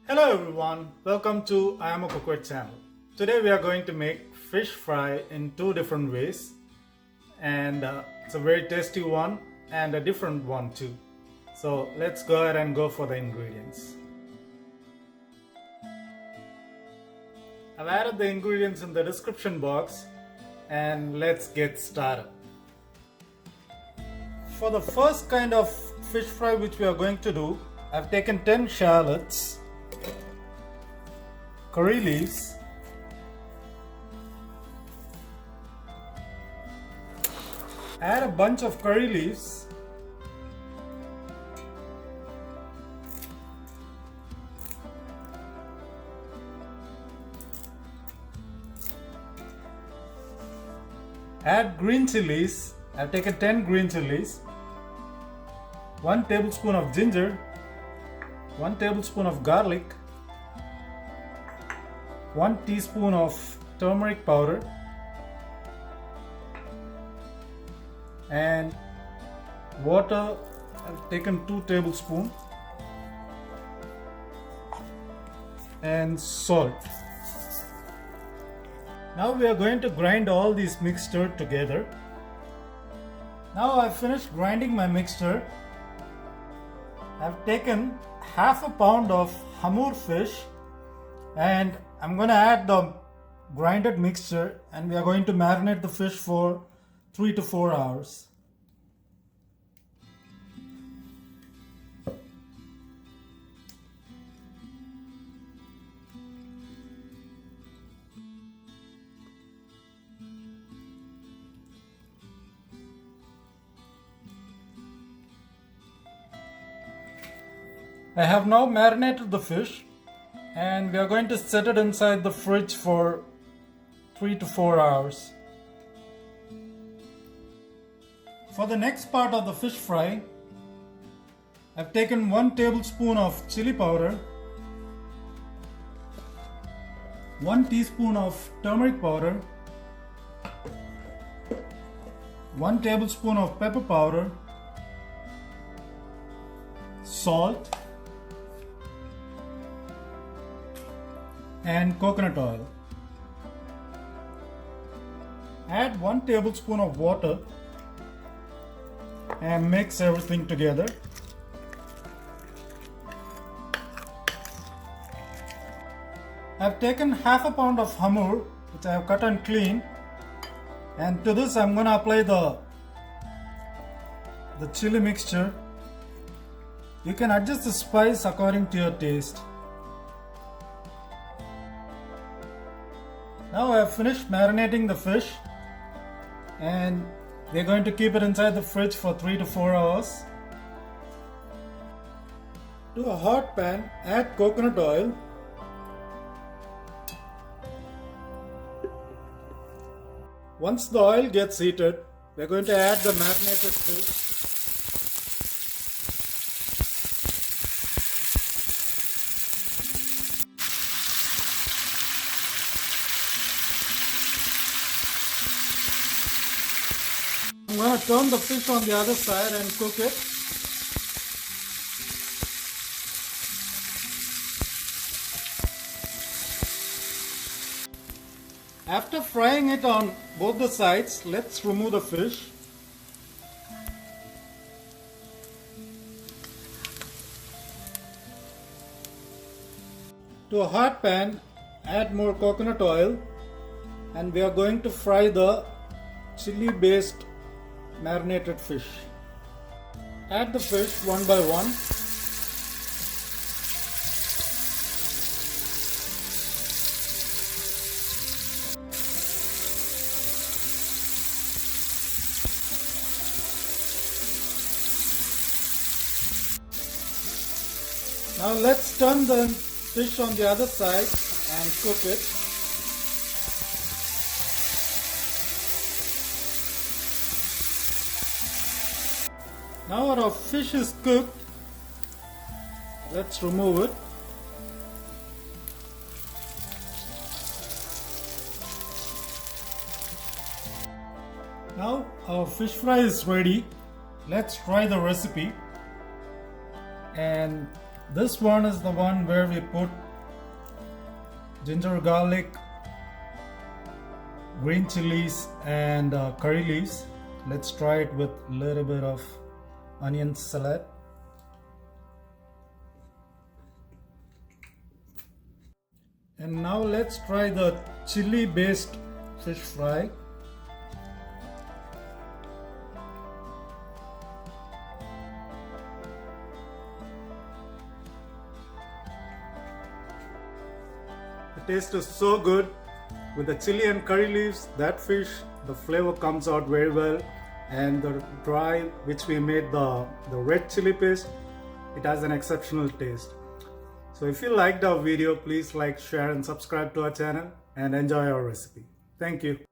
Hello everyone, welcome to imacooker channel. Today we are going to make fish fry in two different ways, and it's a very tasty one and a different one too. So let's go ahead and go for the ingredients. I've added the ingredients in the description box and let's get started. For the first kind of fish fry which we are going to do, I've taken 10 shallots, curry leaves, add a bunch of curry leaves, add green chilies. I've taken 10 green chilies, 1 tablespoon of ginger, 1 tablespoon of garlic, 1 teaspoon of turmeric powder, and water. I've taken 2 tablespoons, and salt. Now we are going to grind all these mixture together. Now I've finished grinding my mixture. I've taken half a pound of hamour fish and I'm going to add the grinded mixture, and we are going to marinate the fish for 3 to 4 hours. I have now marinated the fish, and we are going to set it inside the fridge for 3 to 4 hours. For the next part of the fish fry, I've taken 1 tablespoon of chilli powder, 1 teaspoon of turmeric powder, 1 tablespoon of pepper powder, salt, and coconut oil. Add 1 tablespoon of water and mix everything together. I've taken half a pound of hamour, which I have cut and cleaned, and to this I'm going to apply the chili mixture. You can adjust the spice according to your taste. Now I have finished marinating the fish, and we're going to keep it inside the fridge for 3 to 4 hours. To a hot pan, add coconut oil. Once the oil gets heated, we're going to add the marinated fish. I'm going to turn the fish on the other side and cook it. After frying it on both the sides, let's remove the fish. To a hot pan, add more coconut oil, and we are going to fry the chili based marinated fish. Add the fish one by one. Now let's turn the fish on the other side and cook it. Now our fish is cooked. Let's remove it. Now our fish fry is ready. Let's try the recipe. And This one is the one where we put ginger garlic, green chilies and curry leaves. Let's try it with a little bit of onion salad. And now let's try the chili based fish fry. The taste is so good with the chili and curry leaves. That fish, the flavor comes out very well, and the dry which we made the red chili paste, it has an exceptional taste. So if you liked our video, please like, share and subscribe to our channel and enjoy our recipe. Thank you.